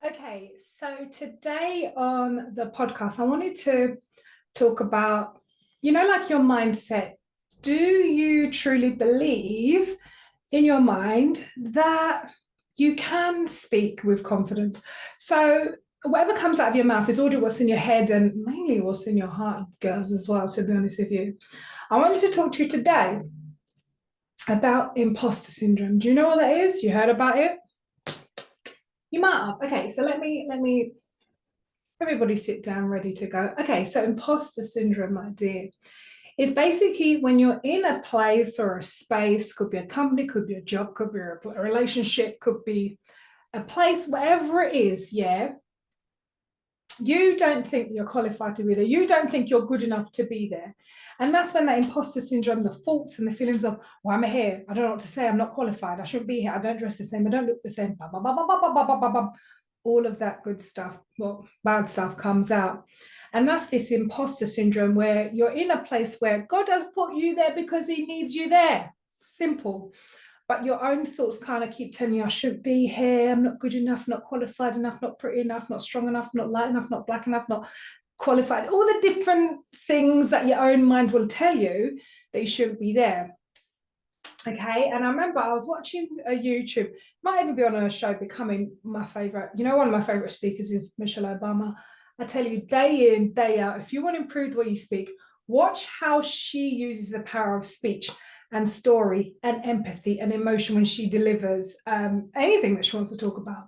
Okay, so today on the podcast, I wanted to talk about, like your mindset. Do you truly believe in your mind that you can speak with confidence? So, whatever comes out of your mouth is already what's in your head and mainly what's in your heart, girls, as well, to be honest with you. I wanted to talk to you today about imposter syndrome. Do you know what that is? You heard about it? You might have. Okay, so let me everybody sit down, ready to go. Okay, so imposter syndrome, my dear, is basically when you're in a place or a space, could be a company, could be a job, could be a relationship, could be a place, whatever it is, yeah. You don't think you're qualified to be there. You don't think you're good enough to be there. And that's when that imposter syndrome, the thoughts and the feelings of, well, I'm here. I don't know what to say. I'm not qualified. I shouldn't be here. I don't dress the same. I don't look the same. Blah, blah, blah, blah, blah, blah, blah, blah. All of that good stuff, well, bad stuff comes out. And that's this imposter syndrome where you're in a place where God has put you there because he needs you there. Simple. But your own thoughts kind of keep telling you, I shouldn't be here, I'm not good enough, not qualified enough, not pretty enough, not strong enough, not light enough, not black enough, not qualified. All the different things that your own mind will tell you that you shouldn't be there. Okay, and I remember I was watching a YouTube, might even be on a show becoming my favorite. One of my favorite speakers is Michelle Obama. I tell you, day in, day out, if you want to improve the way you speak, watch how she uses the power of speech and story and empathy and emotion when she delivers anything that she wants to talk about.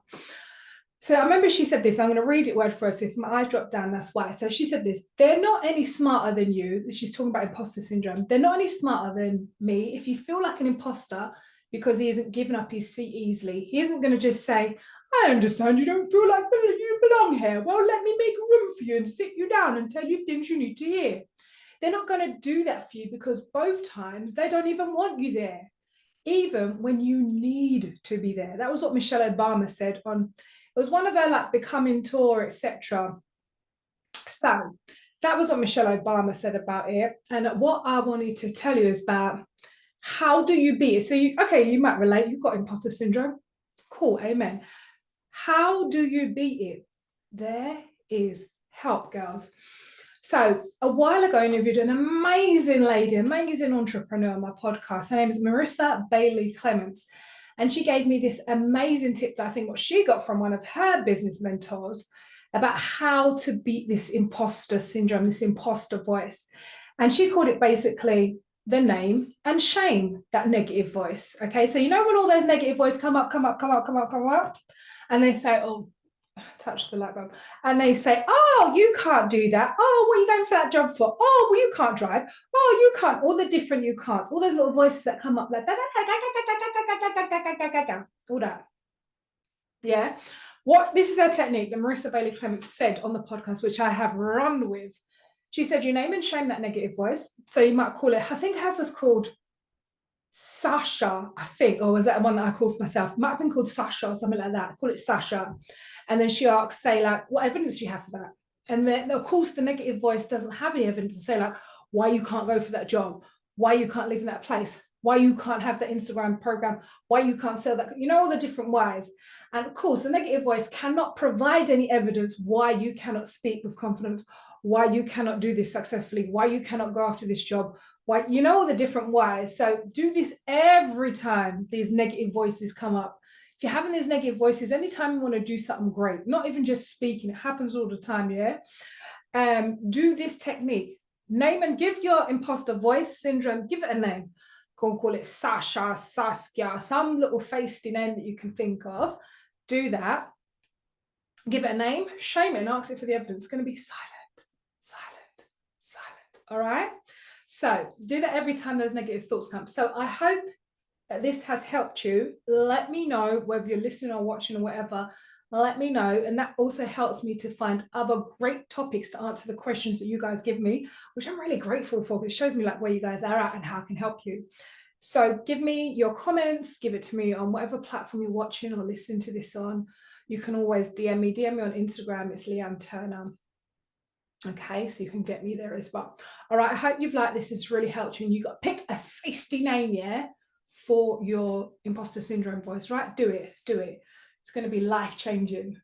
So I remember she said this, I'm going to read it word for word. So if my eyes drop down, that's why. So she said this, they're not any smarter than you. She's talking about imposter syndrome. They're not any smarter than me. If you feel like an imposter because he isn't giving up his seat easily, he isn't going to just say, I understand you don't feel like you belong here. Well, let me make room for you and sit you down and tell you things you need to hear. They're not going to do that for you because both times they don't even want you there, even when you need to be there. That was what Michelle Obama said on, it was one of her becoming tour, etc. So that was what Michelle Obama said about it. And what I wanted to tell you is about how do you be it? So you might relate, you've got imposter syndrome. Cool, amen. How do you beat it? There is help, girls. So a while ago, I interviewed an amazing lady, amazing entrepreneur on my podcast. Her name is Marissa Bailey Clements. And she gave me this amazing tip that I think what she got from one of her business mentors about how to beat this imposter syndrome, this imposter voice. And she called it basically the name and shame that negative voice. Okay, so when all those negative voices come up, and they say, oh, touch the light bulb, and they say, oh, you can't do that. Oh, what are you going for that job for? Oh, well, you can't drive. Oh, you can't. All the different you can't. All those little voices that come up like that. All that. Yeah. This is her technique that Marissa Bailey Clements said on the podcast, which I have run with. She said, you name and shame that negative voice. So you might call it, I think hers was called Sasha, I think, or was that one that I called for myself? It might have been called Sasha or something like that. I call it Sasha. And then she asks, say, what evidence do you have for that? And then, of course, the negative voice doesn't have any evidence to say, why you can't go for that job, why you can't live in that place, why you can't have that Instagram program, why you can't sell that, all the different whys. And of course, the negative voice cannot provide any evidence why you cannot speak with confidence, why you cannot do this successfully, why you cannot go after this job, why, all the different whys. So do this every time these negative voices come up. If you're having these negative voices, anytime you want to do something great, not even just speaking, it happens all the time, yeah? Do this technique. Name and give your imposter voice syndrome, give it a name. Call it Sasha, Saskia, some little feisty name that you can think of. Do that. Give it a name, shame it, and ask it for the evidence. It's going to be silent, silent, silent. All right? So do that every time those negative thoughts come. So I hope that this has helped you. Let me know whether you're listening or watching or whatever. Let me know. And that also helps me to find other great topics to answer the questions that you guys give me, which I'm really grateful for, because it shows me where you guys are at and how I can help you. So give me your comments, give it to me on whatever platform you're watching or listening to this on. You can always DM me on Instagram. It's Leighanne Turner. Okay, so you can get me there as well. All right, I hope you've liked this. It's really helped you. And you've got to pick a feisty name, yeah, for your imposter syndrome voice, right? Do it. It's going to be life-changing.